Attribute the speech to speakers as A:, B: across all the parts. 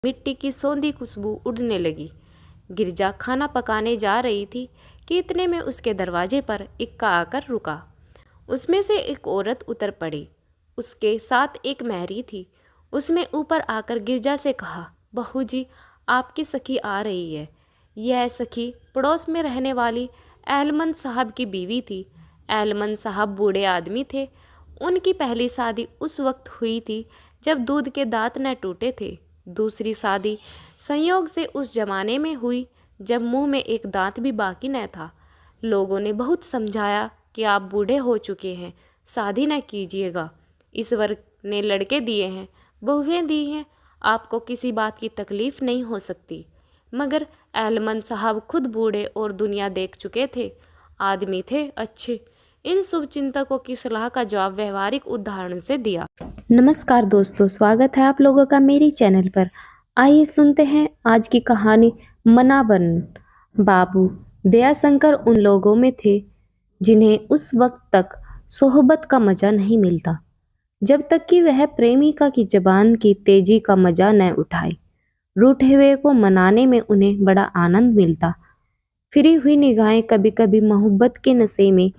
A: मिट्टी की सौंधी खुशबू उड़ने लगी। गिरजा खाना पकाने जा रही थी कि इतने में उसके दरवाजे पर इक्का आकर रुका। उसमें से एक औरत उतर पड़ी। उसके साथ एक महरी थी। उसने ऊपर आकर गिरजा से कहा, बहू जी, आपकी सखी आ रही है। यह सखी पड़ोस में रहने वाली एलमन साहब की बीवी थी। एलमन साहब बूढ़े आदमी थे। उनकी पहली शादी उस वक्त हुई थी जब दूध के दांत न टूटे थे। दूसरी शादी संयोग से उस जमाने में हुई जब मुंह में एक दांत भी बाकी न था। लोगों ने बहुत समझाया कि आप बूढ़े हो चुके हैं, शादी न कीजिएगा। ईश्वर ने लड़के दिए हैं, बहुएं दी हैं, आपको किसी बात की तकलीफ नहीं हो सकती। मगर एलमन साहब खुद बूढ़े और दुनिया देख चुके थे, आदमी थे अच्छे। इन शुभचिंतकों की सलाह का जवाब व्यवहारिक उदाहरण से दिया।
B: नमस्कार दोस्तों, स्वागत है आप लोगों का मेरी चैनल पर। आइए सुनते हैं आज की कहानी मनावन। बाबू दयाशंकर उन लोगों में थे जिन्हें उस वक्त तक सोहबत का मजा नहीं मिलता जब तक कि वह प्रेमिका की जबान की तेजी का मजा न उठाए। रूठे हुए को मनाने में उन्हें बड़ा आनंद मिलता। फिरी हुई निगाहें कभी कभी मोहब्बत के नशे में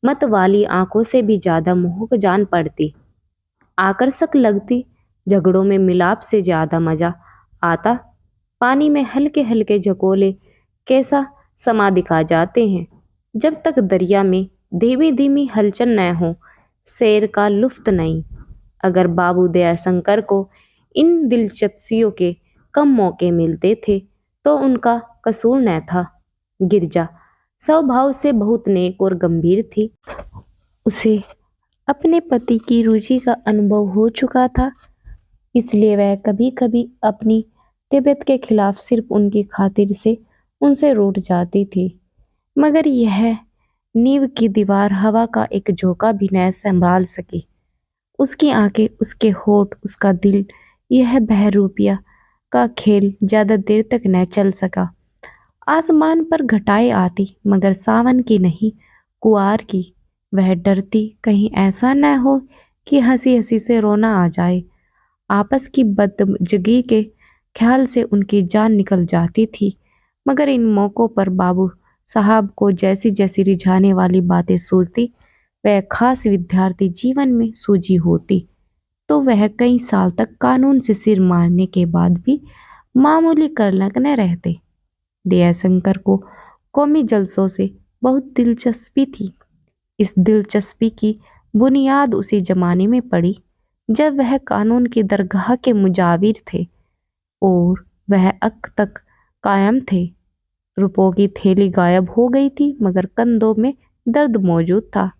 B: मत वाली आंखों से भी ज्यादा मोहक जान पड़ती, आकर्षक लगती। झगड़ों में मिलाप से ज्यादा मजा आता। पानी में हल्के हल्के झकोले कैसा समा दिखा जाते हैं। जब तक दरिया में धीमी धीमी हलचल न हो, सैर का लुफ्त नहीं। अगर बाबू दयाशंकर को इन दिलचस्पियों के कम मौके मिलते थे तो उनका कसूर न था। गिरजा स्वभाव से बहुत नेक और गंभीर थी। उसे अपने पति की रुचि का अनुभव हो चुका था, इसलिए वह कभी कभी अपनी तबीयत के खिलाफ सिर्फ उनकी खातिर से उनसे रूठ जाती थी। मगर यह नींव की दीवार हवा का एक झोंका भी न संभाल सकी। उसकी आंखें, उसके होठ, उसका दिल, यह बहरूपिया का खेल ज्यादा देर तक न चल सका। आसमान पर घटाएं आती मगर सावन की नहीं, कुआर की। वह डरती कहीं ऐसा न हो कि हंसी हंसी से रोना आ जाए। आपस की बदजगी के ख्याल से उनकी जान निकल जाती थी। मगर इन मौक़ों पर बाबू साहब को जैसी जैसी रिझाने वाली बातें सूझती, वह खास विद्यार्थी जीवन में सूझी होती, तो वह कई साल तक कानून से सिर मारने के बाद भी मामूली करलक न रहते। दयाशंकर को कौमी जलसों से बहुत दिलचस्पी थी। इस दिलचस्पी की बुनियाद उसी जमाने में पड़ी जब वह कानून की दरगाह के मुजाविर थे और वह अक तक कायम थे। रुपयों की थैली गायब हो गई थी मगर कंधों में दर्द मौजूद था।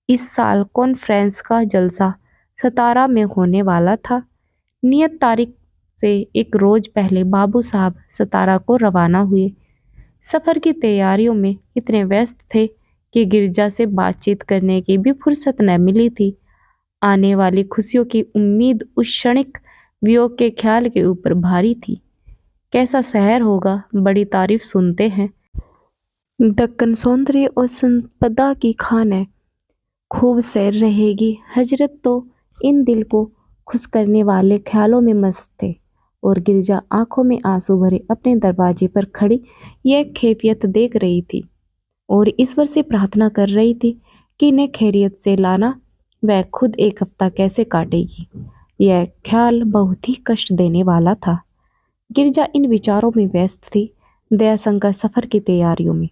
B: इस साल कॉन्फ्रेंस का जलसा सतारा में होने वाला था। नियत तारीख से एक रोज पहले बाबू साहब सतारा को रवाना हुए। सफर की तैयारियों में इतने व्यस्त थे कि गिरजा से बातचीत करने की भी फुर्सत न मिली थी। आने वाली खुशियों की उम्मीद उस क्षणिक वियोग के ख्याल के ऊपर भारी थी। कैसा शहर होगा, बड़ी तारीफ सुनते हैं। दक्कन सौंदर्य और संपदा की खान है, खूब सैर रहेगी। हजरत तो इन दिल को खुश करने वाले ख्यालों में मस्त थे और गिरजा आंखों में आंसू भरे अपने दरवाजे पर खड़ी यह कैफियत देख रही थी और ईश्वर से प्रार्थना कर रही थी कि इन्हें खैरियत से लाना। वह खुद एक हफ्ता कैसे काटेगी, यह ख्याल बहुत ही कष्ट देने वाला था। गिरजा इन विचारों में व्यस्त थी। दयाशंकर सफर की तैयारियों में।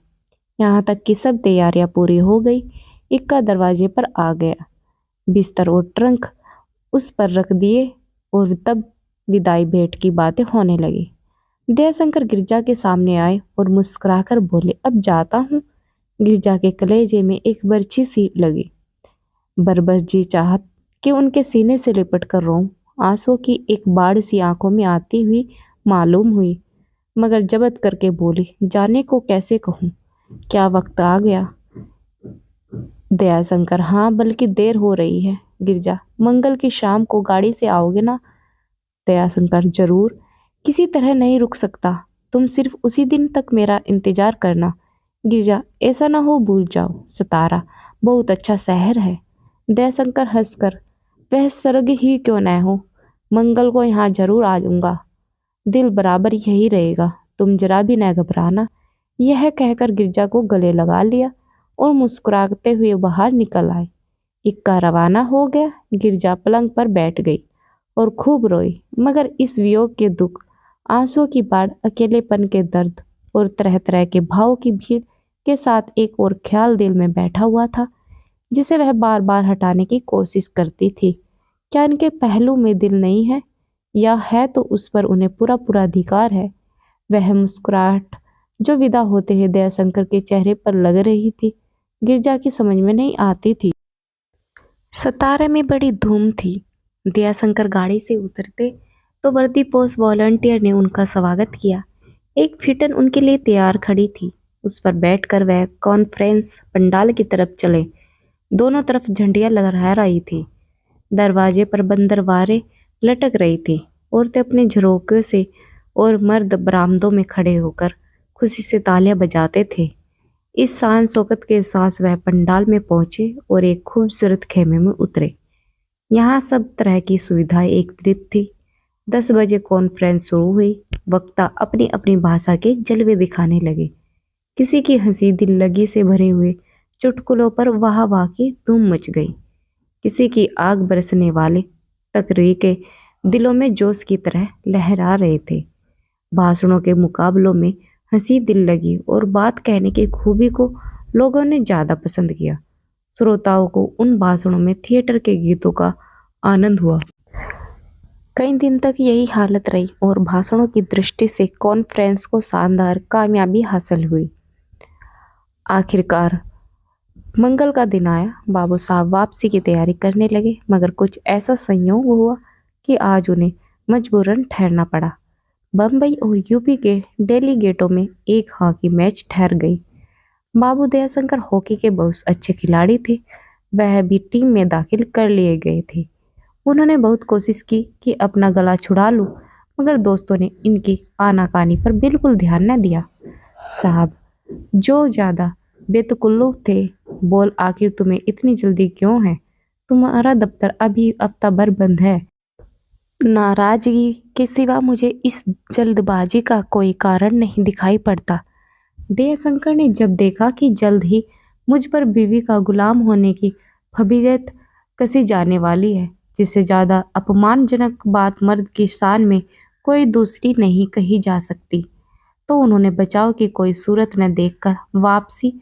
B: यहाँ तक कि सब तैयारियां पूरी हो गई। इक्का दरवाजे पर आ गया। बिस्तर और ट्रंक उस पर रख दिए और तब विदाई भेंट की बातें होने लगी। दयाशंकर गिरजा के सामने आए और मुस्कुराकर बोले, अब जाता हूँ। गिरजा के कलेजे में एक बर्छी सी लगी। बरबस जी चाहत कि उनके सीने से लिपट कर रोऊं। आंसुओं की एक बाढ़ सी आंखों में आती हुई मालूम हुई, मगर जबत करके बोली, जाने को कैसे कहूँ, क्या वक्त आ गया। दयाशंकर, हाँ, बल्कि देर हो रही है। गिरजा, मंगल की शाम को गाड़ी से आओगे ना। दयाशंकर, जरूर, किसी तरह नहीं रुक सकता। तुम सिर्फ उसी दिन तक मेरा इंतजार करना। गिरजा, ऐसा ना हो भूल जाओ, सतारा बहुत अच्छा शहर है। दयाशंकर हंसकर, वह स्वर्ग ही क्यों न हो, मंगल को यहाँ जरूर आ जाऊंगा। दिल बराबर यही रहेगा, तुम जरा भी न घबराना। यह कहकर गिरजा को गले लगा लिया और मुस्कुराते हुए बाहर निकल आए। इक्का रवाना हो गया। गिरजा पलंग पर बैठ गई और खूब रोई, मगर इस वियोग के दुख, आंसुओं की बाढ़, अकेलेपन के दर्द और तरह तरह के भावों की भीड़ के साथ एक और ख्याल दिल में बैठा हुआ था, जिसे वह बार बार हटाने की कोशिश करती थी। क्या इनके पहलू में दिल नहीं है, या है तो उस पर उन्हें पूरा पूरा अधिकार है? वह मुस्कुराहट जो विदा होते ही दयाशंकर के चेहरे पर लग रही थी, गिरजा की समझ में नहीं आती थी। सतारा में बड़ी धूम थी। दयाशंकर गाड़ी से उतरते तो वर्दीपोश वॉलंटियर ने उनका स्वागत किया। एक फिटन उनके लिए तैयार खड़ी थी। उस पर बैठकर वह कॉन्फ्रेंस पंडाल की तरफ चले। दोनों तरफ झंडियां लहरा रही थी। दरवाजे पर बंदरवारें लटक रही थी। औरतें अपने झरोके से और मर्द बरामदों में खड़े होकर खुशी से तालियां बजाते थे। इस शान शौकत के साथ वह पंडाल में पहुंचे और एक खूबसूरत खेमे में उतरे। यहाँ सब तरह की सुविधाएं एकत्रित थी। 10 बजे कॉन्फ्रेंस शुरू हुई। वक्ता अपनी अपनी भाषा के जलवे दिखाने लगे। किसी की हंसी दिल लगी से भरे हुए चुटकुलों पर वाह वाह की धूम मच गई। किसी की आग बरसने वाले तकरीरें दिलों में जोश की तरह लहरा रहे थे। भाषणों के मुकाबलों में हंसी दिल लगी और बात कहने की खूबी को लोगों ने ज़्यादा पसंद किया। श्रोताओं को उन भाषणों में थिएटर के गीतों का आनंद हुआ। कई दिन तक यही हालत रही और भाषणों की दृष्टि से कॉन्फ्रेंस को शानदार कामयाबी हासिल हुई। आखिरकार मंगल का दिन आया। बाबू साहब वापसी की तैयारी करने लगे, मगर कुछ ऐसा संयोग हुआ कि आज उन्हें मजबूरन ठहरना पड़ा। बम्बई और यूपी के डेलीगेटों में एक हॉकी मैच ठहर गई। बाबू दयाशंकर हॉकी के बहुत अच्छे खिलाड़ी थे। वह भी टीम में दाखिल कर लिए गए थे। उन्होंने बहुत कोशिश की कि अपना गला छुड़ा लूं, मगर दोस्तों ने इनकी आनाकानी पर बिल्कुल ध्यान न दिया। साहब जो ज़्यादा बेतकल्लुफ थे, बोल आखिर तुम्हें इतनी जल्दी क्यों है? तुम्हारा दफ्तर अभी हफ्ता भर बंद है। नाराजगी के सिवा मुझे इस जल्दबाजी का कोई कारण नहीं दिखाई पड़ता। दयाशंकर ने जब देखा कि जल्द ही मुझ पर बीवी का गुलाम होने की फजीलत कसी जाने वाली है, जिससे ज़्यादा अपमानजनक बात मर्द की शान में कोई दूसरी नहीं कही जा सकती, तो उन्होंने बचाव की कोई सूरत न देखकर वापसी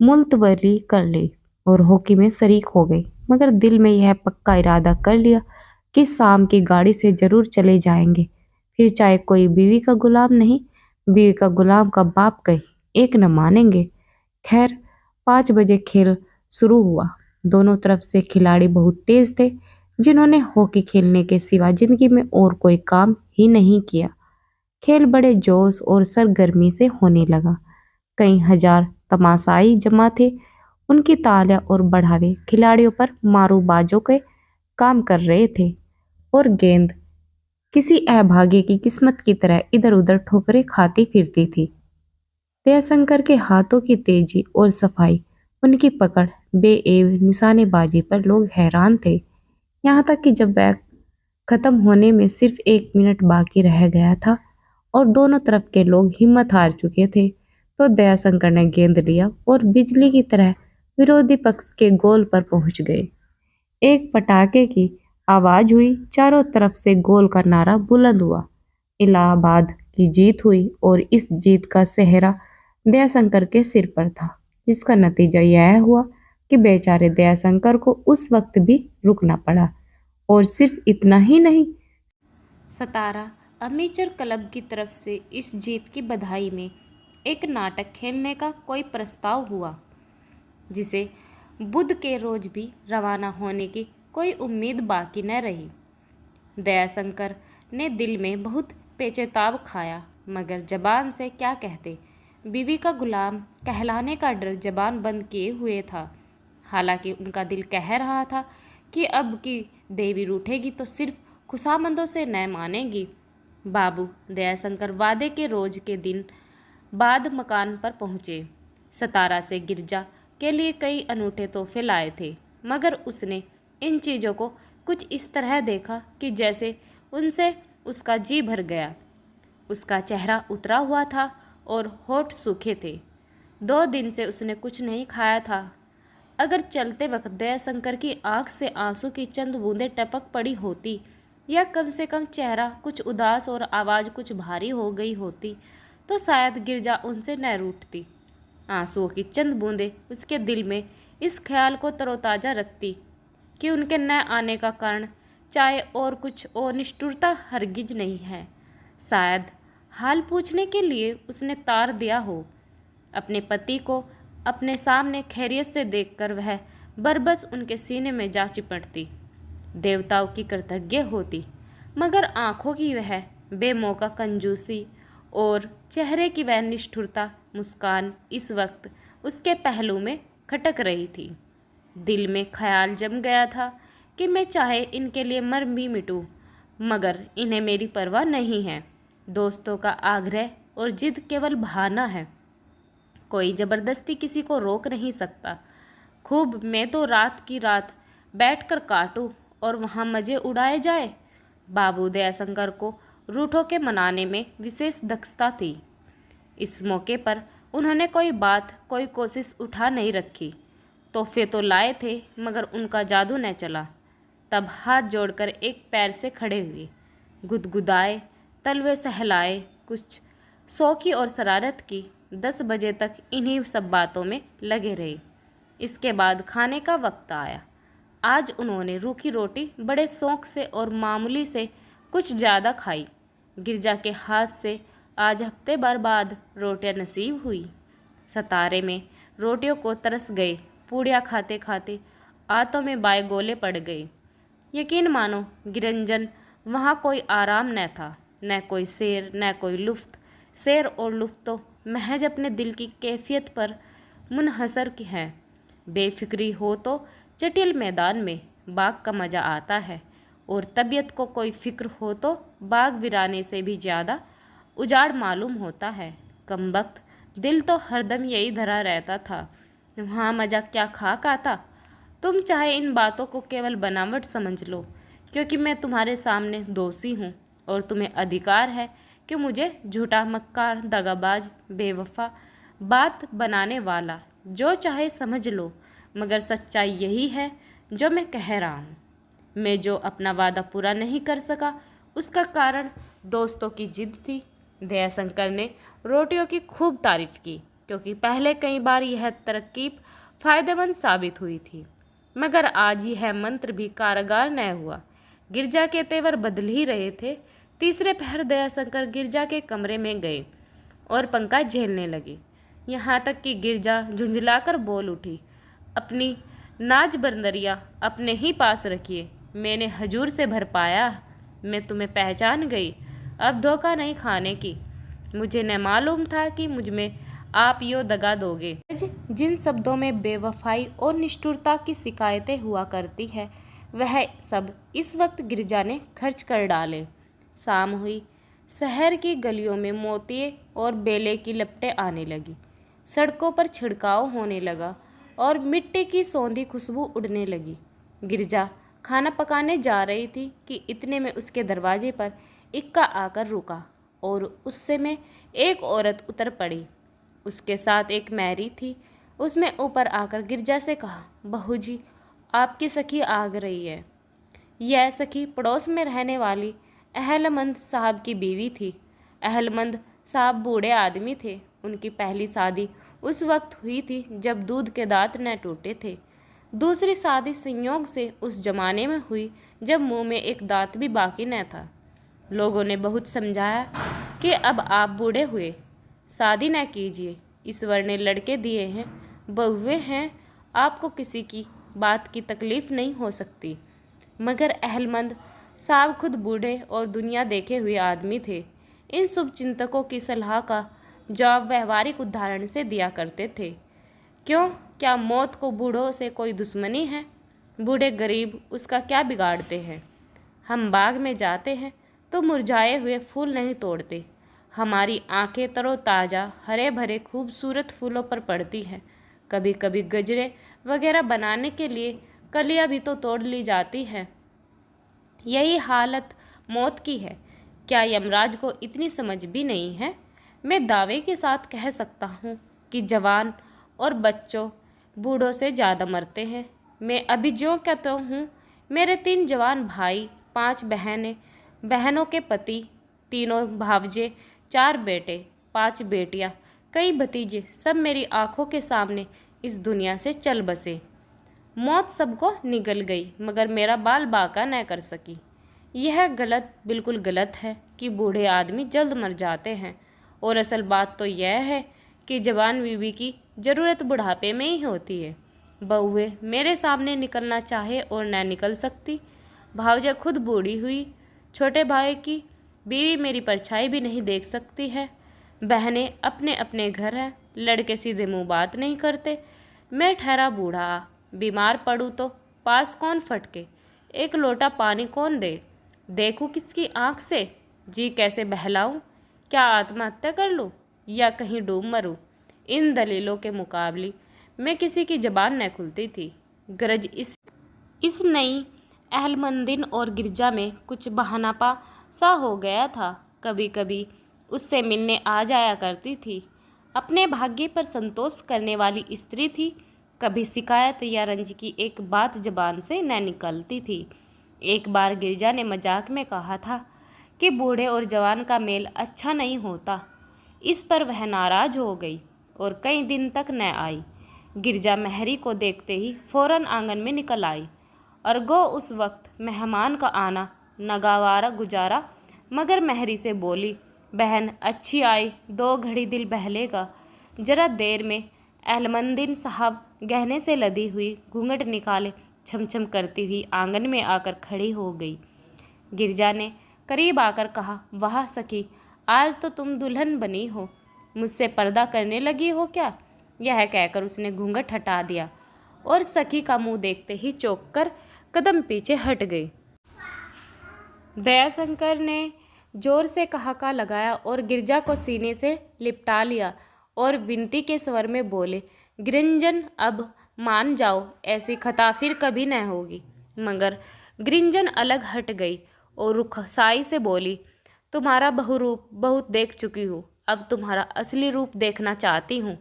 B: मुलतवी कर ली और हॉकी में शरीक हो गई। मगर दिल में यह पक्का इरादा कर लिया कि शाम की गाड़ी से जरूर चले जाएंगे, फिर चाहे कोई बीवी का गुलाम नहीं, बीवी का गुलाम का बाप कहीं एक न मानेंगे। खैर 5 बजे खेल शुरू हुआ। दोनों तरफ से खिलाड़ी बहुत तेज थे, जिन्होंने हॉकी खेलने के सिवा जिंदगी में और कोई काम ही नहीं किया। खेल बड़े जोश और सरगर्मी से होने लगा। कई हजार तमाशाई जमा थे। उनकी तालियां और बढ़ावे खिलाड़ियों पर मारूबाजों के काम कर रहे थे और गेंद किसी अभागे की किस्मत की तरह इधर उधर ठोकरें खाती फिरती थी। दयाशंकर के हाथों की तेजी और सफाई, उनकी पकड़ बेएब निशानेबाजी पर लोग हैरान थे। यहाँ तक कि जब वह खत्म होने में सिर्फ 1 मिनट बाकी रह गया था और दोनों तरफ के लोग हिम्मत हार चुके थे, तो दयाशंकर ने गेंद लिया और बिजली की तरह विरोधी पक्ष के गोल पर पहुंच गए। एक पटाखे की आवाज हुई। चारों तरफ से गोल का नारा बुलंद हुआ। इलाहाबाद की जीत हुई और इस जीत का सेहरा दयाशंकर के सिर पर था, जिसका नतीजा यह हुआ कि बेचारे दयाशंकर को उस वक्त भी रुकना पड़ा। और सिर्फ इतना ही नहीं,
A: सतारा अमेचर क्लब की तरफ से इस जीत की बधाई में एक नाटक खेलने का कोई प्रस्ताव हुआ, जिसे बुध के रोज भी रवाना होने की कोई उम्मीद बाकी न रही। दयाशंकर ने दिल में बहुत पेचताब खाया, मगर जबान से क्या कहते। बीवी का गुलाम कहलाने का डर जबान बंद किए हुए था। हालांकि उनका दिल कह रहा था कि अब की देवी रूठेगी तो सिर्फ खुशामंदों से न मानेगी। बाबू दयाशंकर वादे के रोज के दिन बाद मकान पर पहुँचे। सतारा से गिरजा के लिए कई अनूठे तोहफे लाए थे, मगर उसने इन चीज़ों को कुछ इस तरह देखा कि जैसे उनसे उसका जी भर गया। उसका चेहरा उतरा हुआ था और होठ सूखे थे। 2 दिन से उसने कुछ नहीं खाया था। अगर चलते वक्त दयाशंकर की आंख से आंसू की चंद बूंदें टपक पड़ी होती, या कम से कम चेहरा कुछ उदास और आवाज़ कुछ भारी हो गई होती, तो शायद गिरजा उनसे न रूठती। आंसुओं की चंद बूंदें उसके दिल में इस ख्याल को तरोताज़ा रखती कि उनके न आने का कारण चाहे और कुछ और निष्ठुरता हरगिज नहीं है। शायद हाल पूछने के लिए उसने तार दिया हो। अपने पति को अपने सामने खैरियत से देखकर वह बरबस उनके सीने में जा चिपटती, देवताओं की कृतज्ञ होती, मगर आंखों की वह बेमौका कंजूसी और चेहरे की वह निष्ठुरता मुस्कान इस वक्त उसके पहलू में खटक रही थी। दिल में ख्याल जम गया था कि मैं चाहे इनके लिए मर भी मिटूं, मगर इन्हें मेरी परवाह नहीं है। दोस्तों का आग्रह और जिद केवल बहाना है, कोई ज़बरदस्ती किसी को रोक नहीं सकता। खूब मैं तो रात की रात बैठकर काटूं और वहाँ मज़े उड़ाए जाए। बाबू दयाशंकर को रूठों के मनाने में विशेष दक्षता थी। इस मौके पर उन्होंने कोई बात कोई कोशिश उठा नहीं रखी। तोहफे तो लाए थे, मगर उनका जादू न चला। तब हाथ जोड़कर एक पैर से खड़े हुए, गुदगुदाए, तलवे सहलाए, कुछ शौकी और शरारत की। 10 बजे तक इन्हीं सब बातों में लगे रहे। इसके बाद खाने का वक्त आया। आज उन्होंने रूखी रोटी बड़े शौक से और मामूली से कुछ ज़्यादा खाई। गिरजा के हाथ से आज हफ्ते भर बाद रोटियां नसीब हुई। सतारे में रोटियों को तरस गए। पूड़ियाँ खाते खाते आंतों में बाय गोले पड़ गए। यकीन मानो गिरंजन, वहाँ कोई आराम न था, न कोई शेर, न कोई लुफ्त। शेर और लुफ्त तो महज अपने दिल की कैफियत पर मुनहसर की है। बेफिक्री हो तो चटिल मैदान में बाग का मज़ा आता है, और तबीयत को कोई फिक्र हो तो बाग वीराने से भी ज़्यादा उजाड़ मालूम होता है। कमबख्त दिल तो हरदम यही धरा रहता था, वहाँ मज़ा क्या खाक आता। तुम चाहे इन बातों को केवल बनावट समझ लो, क्योंकि मैं तुम्हारे सामने दोषी हूँ और तुम्हें अधिकार है कि मुझे झूठा, मक्कार, दगाबाज, बेवफा, बात बनाने वाला जो चाहे समझ लो, मगर सच्चाई यही है जो मैं कह रहा हूँ। मैं जो अपना वादा पूरा नहीं कर सका, उसका कारण दोस्तों की जिद थी। दयाशंकर ने रोटियों की खूब तारीफ की, क्योंकि पहले कई बार यह तरकीब फ़ायदेमंद साबित हुई थी, मगर आज यह मंत्र भी कारगर न हुआ। गिरजा के तेवर बदल ही रहे थे। तीसरे पहर दयाशंकर गिरजा के कमरे में गए और पंखा झेलने लगे। यहाँ तक कि गिरजा झुंझलाकर बोल उठी, अपनी नाज बंदरिया अपने ही पास रखिए। मैंने हजूर से भर पाया, मैं तुम्हें पहचान गई, अब धोखा नहीं खाने की। मुझे न मालूम था कि मुझ में आप यो दगा दोगे। जिन शब्दों में बेवफाई और निष्ठुरता की शिकायतें हुआ करती है, वह सब इस वक्त गिरजा ने खर्च कर डाले। शाम हुई। शहर की गलियों में मोतिये और बेले की लपटें आने लगी। सड़कों पर छिड़काव होने लगा और मिट्टी की सौंधी खुशबू उड़ने लगी। गिरजा खाना पकाने जा रही थी कि इतने में उसके दरवाजे पर इक्का आकर रुका और उससे में एक औरत उतर पड़ी। उसके साथ एक मैरी थी। उसने ऊपर आकर गिरजा से कहा, बहू जी, आपकी सखी आ रही है। यह सखी पड़ोस में रहने वाली अहलमंद साहब की बीवी थी। अहलमंद साहब बूढ़े आदमी थे। उनकी पहली शादी उस वक्त हुई थी जब दूध के दांत न टूटे थे। दूसरी शादी संयोग से उस जमाने में हुई जब मुंह में एक दांत भी बाकी न था। लोगों ने बहुत समझाया कि अब आप बूढ़े हुए, शादी न कीजिए। ईश्वर ने लड़के दिए हैं, बहुए हैं, आपको किसी की बात की तकलीफ़ नहीं हो सकती। मगर अहलमंद साहब खुद बूढ़े और दुनिया देखे हुए आदमी थे। इन शुभ चिंतकों की सलाह का जवाब व्यवहारिक उदाहरण से दिया करते थे। क्यों, क्या मौत को बूढ़ों से कोई दुश्मनी है? बूढ़े गरीब उसका क्या बिगाड़ते हैं? हम बाग में जाते हैं तो मुरझाए हुए फूल नहीं तोड़ते। हमारी आंखें तरोताज़ा हरे भरे खूबसूरत फूलों पर पड़ती हैं। कभी कभी गजरे वगैरह बनाने के लिए कलियां भी तो तोड़ ली जाती हैं। यही हालत मौत की है। क्या यमराज को इतनी समझ भी नहीं है? मैं दावे के साथ कह सकता हूँ कि जवान और बच्चों बूढ़ों से ज़्यादा मरते हैं। मैं अभी जो कहता हूँ, मेरे 3 जवान भाई, 5 बहनें, बहनों के पति, 3 भावजे, 4 बेटे, 5 बेटियाँ, कई भतीजे, सब मेरी आंखों के सामने इस दुनिया से चल बसे। मौत सबको निगल गई, मगर मेरा बाल बाका न कर सकी। यह गलत, बिल्कुल गलत है कि बूढ़े आदमी जल्द मर जाते हैं, और असल बात तो यह है कि जवान बीवी की ज़रूरत बुढ़ापे में ही होती है। बहुएं मेरे सामने निकलना चाहे और न निकल सकती। भावजा खुद बूढ़ी हुई, छोटे भाई की बीवी मेरी परछाई भी नहीं देख सकती है। बहनें अपने अपने घर हैं, लड़के सीधे मुंह बात नहीं करते। मैं ठहरा बूढ़ा, बीमार पड़ूँ तो पास कौन फटके, एक लोटा पानी कौन दे, देखूँ किसकी आँख से, जी कैसे बहलाऊँ, क्या आत्महत्या कर लूँ या कहीं डूब मरूँ। इन दलीलों के मुकाबले मैं किसी की ज़बान न खुलती थी। गरज इस नई अहलमंदिन और गिरजा में कुछ बहानापा सा हो गया था। कभी कभी उससे मिलने आ जाया करती थी। अपने भाग्य पर संतोष करने वाली स्त्री थी। कभी शिकायत या रंज की एक बात जबान से न निकलती थी। एक बार गिरजा ने मजाक में कहा था कि बूढ़े और जवान का मेल अच्छा नहीं होता। इस पर वह नाराज हो गई और कई दिन तक न आई। गिरजा महरी को देखते ही फौरन आंगन में निकल आई और गो उस वक्त मेहमान का आना नगावारा गुजारा, मगर महरी से बोली, बहन अच्छी आई, 2 घड़ी दिल बहलेगा। जरा देर में अहलमंदिन साहब गहने से लदी हुई घूंघट निकाले छमछम करती हुई आंगन में आकर खड़ी हो गई। गिरजा ने करीब आकर कहा, वाह सखी, आज तो तुम दुल्हन बनी हो, मुझसे पर्दा करने लगी हो क्या? यह कहकर उसने घूंघट हटा दिया और सखी का मुंह देखते ही चौंक कर कदम पीछे हट गई। दयाशंकर ने जोर से ठहाका लगाया और गिरजा को सीने से लिपटा लिया और विनती के स्वर में बोले, गिरंजन अब मान जाओ, ऐसी खता फिर कभी न होगी। मगर गिरंजन अलग हट गई और रुखसाई से बोली, तुम्हारा बहुरूप बहुत देख चुकी हूँ, अब तुम्हारा असली रूप देखना चाहती हूँ।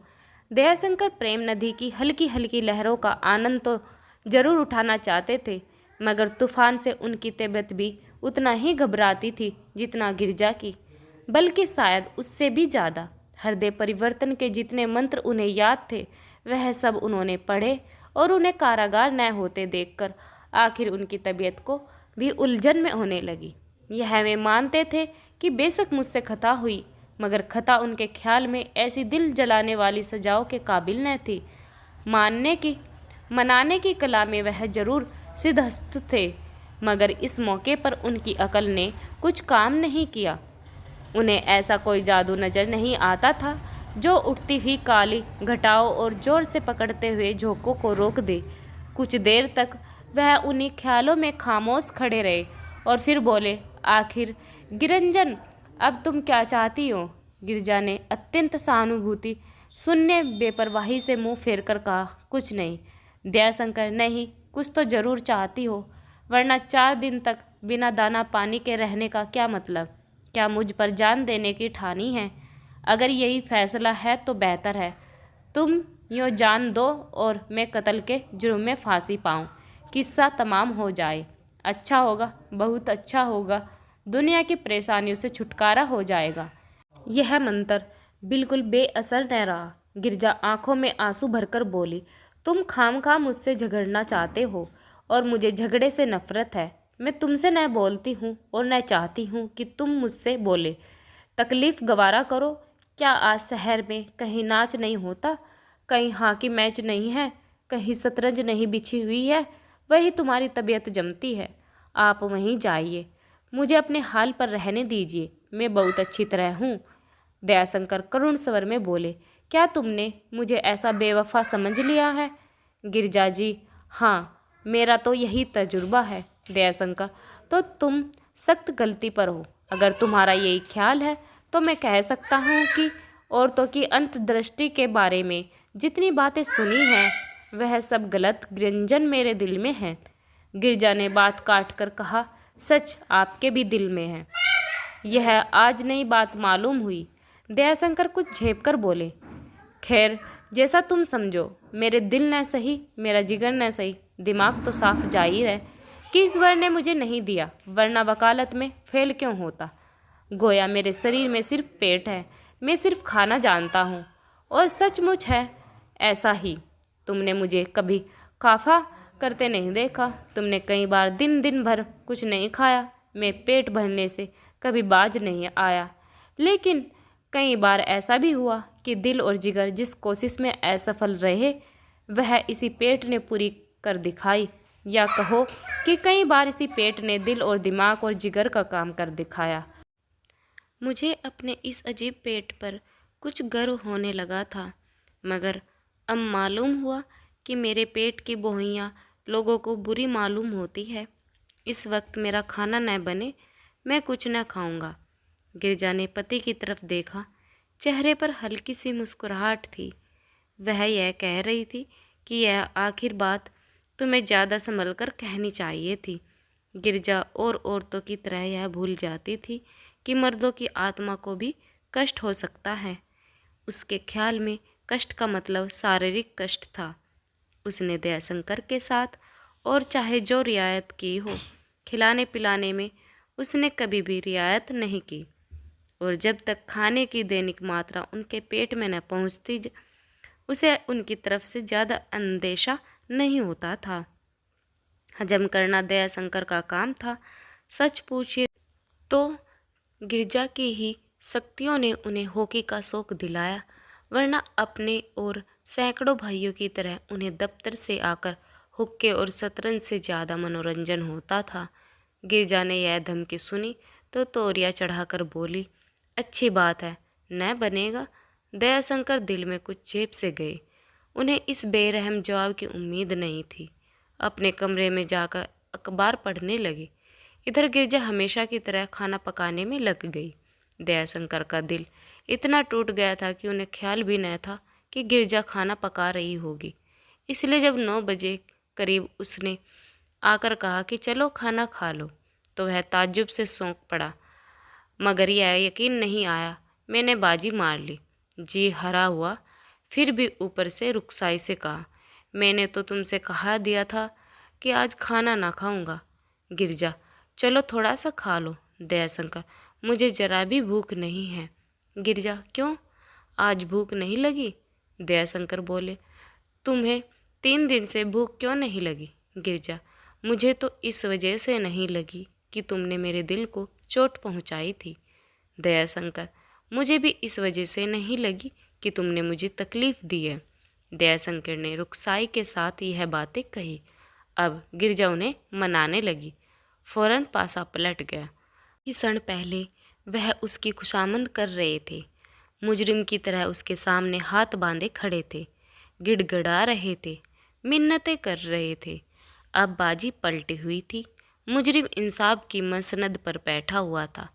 A: दयाशंकर प्रेम नदी की हल्की हल्की लहरों का आनंद तो जरूर उठाना चाहते थे, मगर तूफान से उनकी तबीयत भी उतना ही घबराती थी जितना गिरजा की, बल्कि शायद उससे भी ज़्यादा। हृदय परिवर्तन के जितने मंत्र उन्हें याद थे वह सब उन्होंने पढ़े और उन्हें कारागार न होते देखकर आखिर उनकी तबीयत को भी उलझन में होने लगी। यह वे मानते थे कि बेशक मुझसे खता हुई, मगर खता उनके ख्याल में ऐसी दिल जलाने वाली सजाओं के काबिल न थी। मनाने की कला में वह जरूर सिद्धहस्त थे, मगर इस मौके पर उनकी अकल ने कुछ काम नहीं किया। उन्हें ऐसा कोई जादू नजर नहीं आता था जो उठती हुई काली घटाओं और जोर से पकड़ते हुए झोंकों को रोक दे। कुछ देर तक वह उन्हीं ख्यालों में खामोश खड़े रहे और फिर बोले, आखिर गिरंजन अब तुम क्या चाहती हो? गिरजा ने अत्यंत सहानुभूति शून्य बेपरवाही से मुंह फेर कर कहा, कुछ नहीं। दयाशंकर, नहीं, कुछ तो जरूर चाहती हो, वरना 4 दिन तक बिना दाना पानी के रहने का क्या मतलब? क्या मुझ पर जान देने की ठानी है? अगर यही फैसला है तो बेहतर है तुम यूँ जान दो और मैं कत्ल के जुर्म में फांसी पाऊँ, किस्सा तमाम हो जाए। अच्छा होगा, बहुत अच्छा होगा, दुनिया की परेशानियों से छुटकारा हो जाएगा। यह मंत्र बिल्कुल बेअसर न रहा। गिरजा आंखों में आंसू भरकर बोली, तुम खामखा मुझसे झगड़ना चाहते हो और मुझे झगड़े से नफरत है। मैं तुमसे न बोलती हूँ और न चाहती हूँ कि तुम मुझसे बोले। तकलीफ़ गवारा करो। क्या आज शहर में कहीं नाच नहीं होता, कहीं हॉकी मैच नहीं है, कहीं शतरंज नहीं बिछी हुई है? वही तुम्हारी तबीयत जमती है, आप वहीं जाइए, मुझे अपने हाल पर रहने दीजिए, मैं बहुत अच्छी तरह हूँ। दयाशंकर करुण स्वर में बोले, क्या तुमने मुझे ऐसा बेवफा समझ लिया है? गिरजा जी, हाँ, मेरा तो यही तजुर्बा है। दयाशंकर, तो तुम सख्त गलती पर हो। अगर तुम्हारा यही ख्याल है तो मैं कह सकता हूँ कि औरतों की अंतर्दृष्टि के बारे में जितनी बातें सुनी हैं वह सब गलत गिरंजन मेरे दिल में है। गिरजा ने बात काट कर कहा, सच आपके भी दिल में है। यह आज नई बात मालूम हुई। दयाशंकर कुछ झेप कर बोले, खैर जैसा तुम समझो। मेरे दिल न सही, मेरा जिगर न सही, दिमाग तो साफ जाहिर है कि ईश्वर ने मुझे नहीं दिया, वरना वकालत में फेल क्यों होता। गोया मेरे शरीर में सिर्फ पेट है, मैं सिर्फ खाना जानता हूँ। और सचमुच है ऐसा ही। तुमने मुझे कभी काफा करते नहीं देखा। तुमने कई बार दिन दिन भर कुछ नहीं खाया। मैं पेट भरने से कभी बाज नहीं आया। लेकिन कई बार ऐसा भी हुआ कि दिल और जिगर जिस कोशिश में असफल रहे, वह इसी पेट ने पूरी कर दिखाई। या कहो कि कई बार इसी पेट ने दिल और दिमाग और जिगर का काम कर दिखाया। मुझे अपने इस अजीब पेट पर कुछ गर्व होने लगा था, मगर अब मालूम हुआ कि मेरे पेट की बोहियां लोगों को बुरी मालूम होती है। इस वक्त मेरा खाना न बने, मैं कुछ न खाऊंगा। गिरजा ने पति की तरफ देखा। चेहरे पर हल्की सी मुस्कुराहट थी। वह यह कह रही थी कि यह आखिर बात तुम्हें ज़्यादा संभल कर कहनी चाहिए थी। गिरजा और औरतों की तरह यह भूल जाती थी कि मर्दों की आत्मा को भी कष्ट हो सकता है। उसके ख्याल में कष्ट का मतलब शारीरिक कष्ट था। उसने दयाशंकर के साथ और चाहे जो रियायत की हो, खिलाने पिलाने में उसने कभी भी रियायत नहीं की। और जब तक खाने की दैनिक मात्रा उनके पेट में न पहुंचती, उसे उनकी तरफ से ज़्यादा अंदेशा नहीं होता था। हजम करना दयाशंकर का काम था। सच पूछिए तो गिरजा की ही शक्तियों ने उन्हें हॉकी का शौक दिलाया, वरना अपने और सैकड़ों भाइयों की तरह उन्हें दफ्तर से आकर हुक्के और शतरंज से ज़्यादा मनोरंजन होता था। गिरजा ने यह धमकी सुनी तो तोरिया चढ़ाकर बोली, अच्छी बात है, न बनेगा। दयाशंकर दिल में कुछ चेप से गए। उन्हें इस बेरहम जवाब की उम्मीद नहीं थी। अपने कमरे में जाकर अखबार पढ़ने लगे। इधर गिरजा हमेशा की तरह खाना पकाने में लग गई। दयाशंकर का दिल इतना टूट गया था कि उन्हें ख्याल भी न था कि गिरजा खाना पका रही होगी। इसलिए जब 9 बजे करीब उसने आकर कहा कि चलो खाना खा लो, तो वह ताज्जुब से सौंक पड़ा। मगर यह यकीन नहीं आया। मैंने बाजी मार ली। जी हरा हुआ, फिर भी ऊपर से रुखसाई से कहा, मैंने तो तुमसे कहा दिया था कि आज खाना ना खाऊंगा। गिरजा, चलो थोड़ा सा खा लो। दयाशंकर, मुझे जरा भी भूख नहीं है। गिरजा, क्यों, आज भूख नहीं लगी? दयाशंकर बोले, तुम्हें 3 दिन से भूख क्यों नहीं लगी? गिरजा, मुझे तो इस वजह से नहीं लगी कि तुमने मेरे दिल को चोट पहुंचाई थी। दयाशंकर, मुझे भी इस वजह से नहीं लगी कि तुमने मुझे तकलीफ़ दी है। दयाशंकर ने रुखसाई के साथ यह बातें कही। अब गिरजा उन्हें मनाने लगी। फौरन पासा पलट गया। कुछ क्षण पहले वह उसकी खुशामद कर रहे थे, मुजरिम की तरह उसके सामने हाथ बांधे खड़े थे, गिड़गिड़ा रहे थे, मिन्नतें कर रहे थे। अब बाजी पलटी हुई थी। मुजरिम इंसाफ की मसनद पर बैठा हुआ था।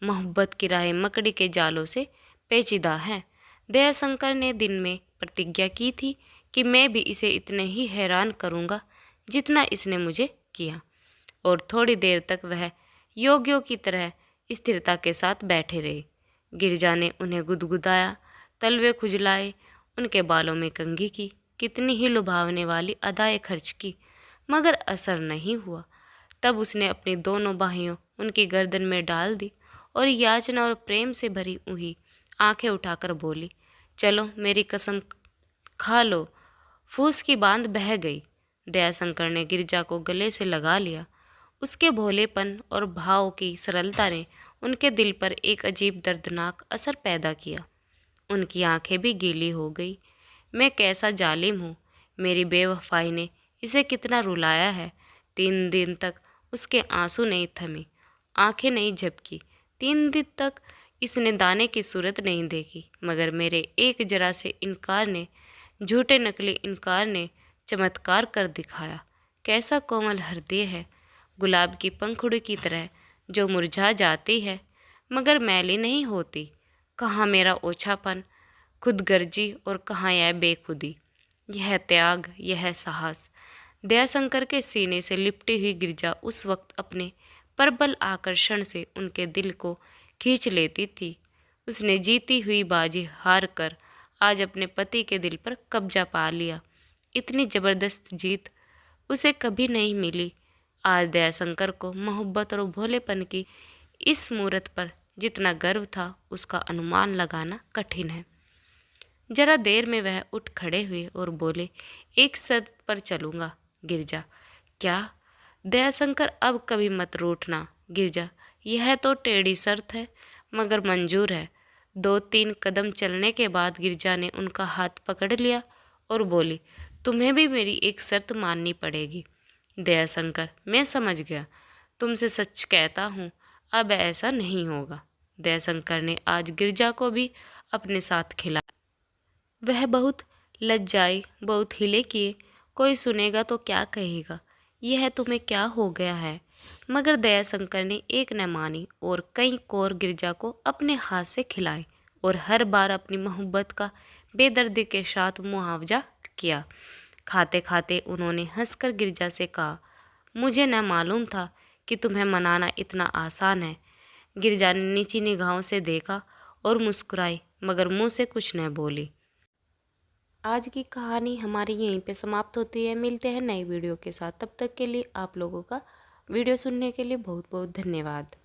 A: मोहब्बत की राहें मकड़ी के जालों से पेचीदा हैं। दयाशंकर ने दिन में प्रतिज्ञा की थी कि मैं भी इसे इतने ही हैरान करूंगा जितना इसने मुझे किया। और थोड़ी देर तक वह योगियों की तरह स्थिरता के साथ बैठे रहे। गिरजा ने उन्हें गुदगुदाया, तलवे खुजलाए, उनके बालों में कंघी की, कितनी ही लुभावने वाली अदाएं खर्च की, मगर असर नहीं हुआ। तब उसने अपनी दोनों बाहें उनकी गर्दन में डाल दी और याचना और प्रेम से भरी हुई आंखें उठाकर बोली, चलो मेरी कसम खा लो। फूस की बांध बह गई। दयाशंकर ने गिरजा को गले से लगा लिया। उसके भोलेपन और भाव की सरलता ने उनके दिल पर एक अजीब दर्दनाक असर पैदा किया। उनकी आंखें भी गीली हो गई। मैं कैसा जालिम हूँ, मेरी बेवफाई ने इसे कितना रुलाया है। 3 दिन तक उसके आंसू नहीं थमे, आंखें नहीं झपकी। 3 दिन तक इसने दाने की सूरत नहीं देखी, मगर मेरे एक जरा से इनकार ने, झूठे नकली इनकार ने चमत्कार कर दिखाया। कैसा कोमल हृदय है, गुलाब की पंखुड़ी की तरह जो मुरझा जाती है मगर मैली नहीं होती। कहाँ मेरा ओछापन, खुदगर्जी और कहाँ यह बेखुदी, यह त्याग, यह साहस। दयाशंकर के सीने से लिपटी हुई गिरजा उस वक्त अपने प्रबल आकर्षण से उनके दिल को खींच लेती थी। उसने जीती हुई बाजी हार कर आज अपने पति के दिल पर कब्जा पा लिया। इतनी ज़बरदस्त जीत उसे कभी नहीं मिली। आज दयाशंकर को मोहब्बत और भोलेपन की इस मूरत पर जितना गर्व था उसका अनुमान लगाना कठिन है। जरा देर में वह उठ खड़े हुए और बोले, एक शर्त पर चलूँगा गिरजा। क्या? दयाशंकर, अब कभी मत रूठना गिरजा। यह तो टेढ़ी शर्त है मगर मंजूर है। 2-3 कदम चलने के बाद गिरजा ने उनका हाथ पकड़ लिया और बोली, तुम्हें भी मेरी एक शर्त माननी पड़ेगी। दयाशंकर, मैं समझ गया, तुमसे सच कहता हूँ, अब ऐसा नहीं होगा। दयाशंकर ने आज गिरजा को भी अपने साथ खिलाया। वह बहुत लज्जाई, बहुत हिले किए, कोई सुनेगा तो क्या कहेगा, यह तुम्हें क्या हो गया है। मगर दयाशंकर ने एक न मानी और कई कोर गिरजा को अपने हाथ से खिलाए और हर बार अपनी मोहब्बत का बेदर्दी के साथ मुआवजा किया। खाते खाते उन्होंने हंसकर गिरजा से कहा, मुझे न मालूम था कि तुम्हें मनाना इतना आसान है। गिरजा ने नीची निगाहों से देखा और मुस्कुराई मगर मुंह से कुछ न बोली। आज की कहानी हमारी यहीं पे समाप्त होती है। मिलते हैं नई वीडियो के साथ। तब तक के लिए आप लोगों का वीडियो सुनने के लिए बहुत बहुत धन्यवाद।